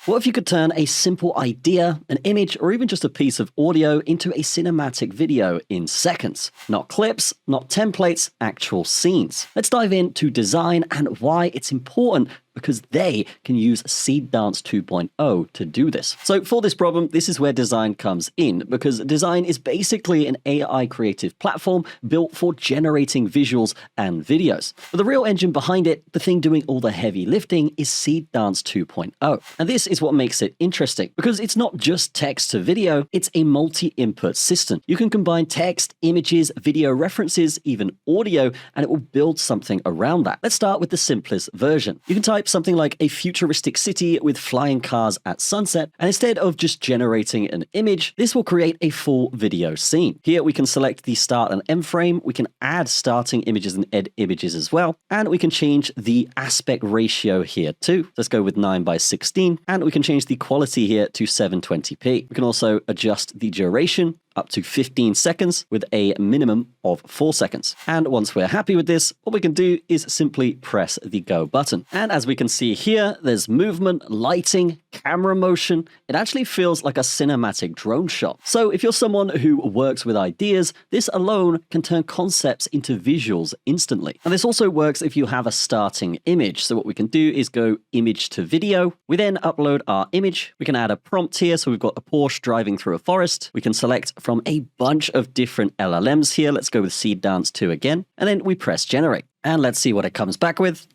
What if you could turn a simple idea, an image, or even just a piece of audio into a cinematic video in seconds? Not clips, not templates, actual scenes. Let's dive into design and why it's important, because they can use Seedance 2.0 to do this. So for this problem, this is where design comes in, because design is basically an AI creative platform built for generating visuals and videos. But the real engine behind it, the thing doing all the heavy lifting, is Seedance 2.0. And this is what makes it interesting, because it's not just text to video, it's a multi-input system. You can combine text, images, video references, even audio, and it will build something around that. Let's start with the simplest version. You can type something like a futuristic city with flying cars at sunset, and instead of just generating an image, this will create a full video scene. Here we can select the start and end frame, we can add starting images and end images as well, and we can change the aspect ratio here too. Let's go with 9:16, and we can change the quality here to 720p. We can also adjust the duration up to 15 seconds with a minimum of 4 seconds. And once we're happy with this, what we can do is simply press the go button. And as we can see here, there's movement, lighting, camera motion. It actually feels like a cinematic drone shot. So if you're someone who works with ideas, this alone can turn concepts into visuals instantly. And this also works if you have a starting image. So what we can do is go image to video. We then upload our image. We can add a prompt here. So we've got a Porsche driving through a forest. We can select from a bunch of different LLMs here. Let's go with Seedance 2 again. And then we press generate. And let's see what it comes back with.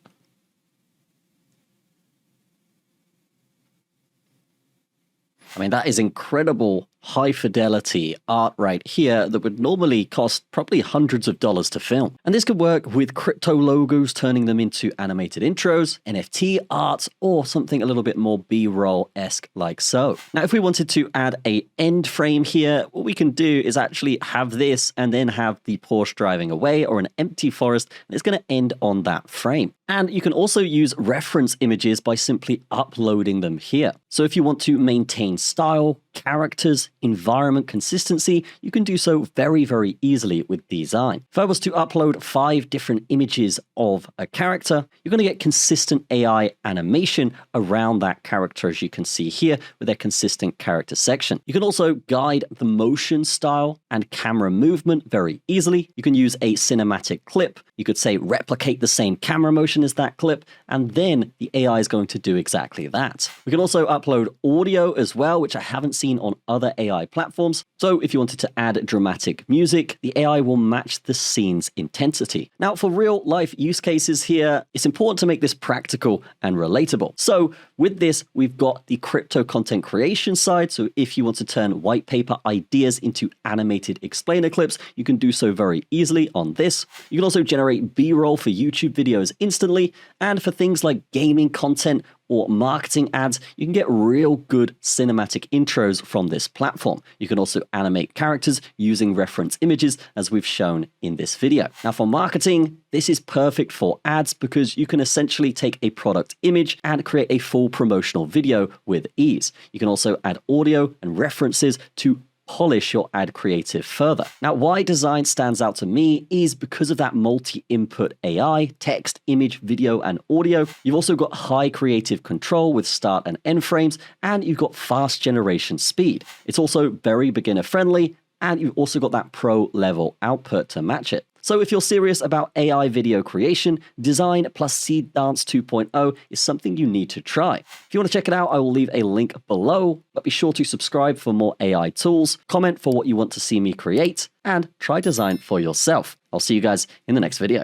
I mean, that is incredible high fidelity art right here that would normally cost probably hundreds of dollars to film. And this could work with crypto logos, turning them into animated intros, NFT art, or something a little bit more B-roll-esque like so. Now, if we wanted to add a end frame here, what we can do is actually have this and then have the Porsche driving away or an empty forest, and it's going to end on that frame. And you can also use reference images by simply uploading them here. So if you want to maintain style, characters, environment consistency, you can do so very, very easily with Dzine. If I was to upload 5 different images of a character, you're going to get consistent AI animation around that character, as you can see here with their consistent character section. You can also guide the motion style and camera movement very easily. You can use a cinematic clip. You could say replicate the same camera motion as that clip, and then the AI is going to do exactly that. We can also upload audio as well, which I haven't seen on other AI platforms. So if you wanted to add dramatic music, the AI will match the scene's intensity. Now, for real life use cases here, it's important to make this practical and relatable. So with this, we've got the crypto content creation side. So if you want to turn white paper ideas into animated explainer clips, you can do so very easily on this. You can also generate B-roll for YouTube videos instantly. And for things like gaming content or marketing ads, you can get real good cinematic intros from this platform. You can also animate characters using reference images, as we've shown in this video. Now for marketing, this is perfect for ads because you can essentially take a product image and create a full promotional video with ease. You can also add audio and references to polish your ad creative further. Now, why design stands out to me is because of that multi-input AI, text, image, video, and audio. You've also got high creative control with start and end frames, and you've got fast generation speed. It's also very beginner friendly, and you've also got that pro level output to match it. So if you're serious about AI video creation, Dzine plus Seedance 2.0 is something you need to try. If you want to check it out, I will leave a link below, but be sure to subscribe for more AI tools, comment for what you want to see me create, and try Dzine for yourself. I'll see you guys in the next video.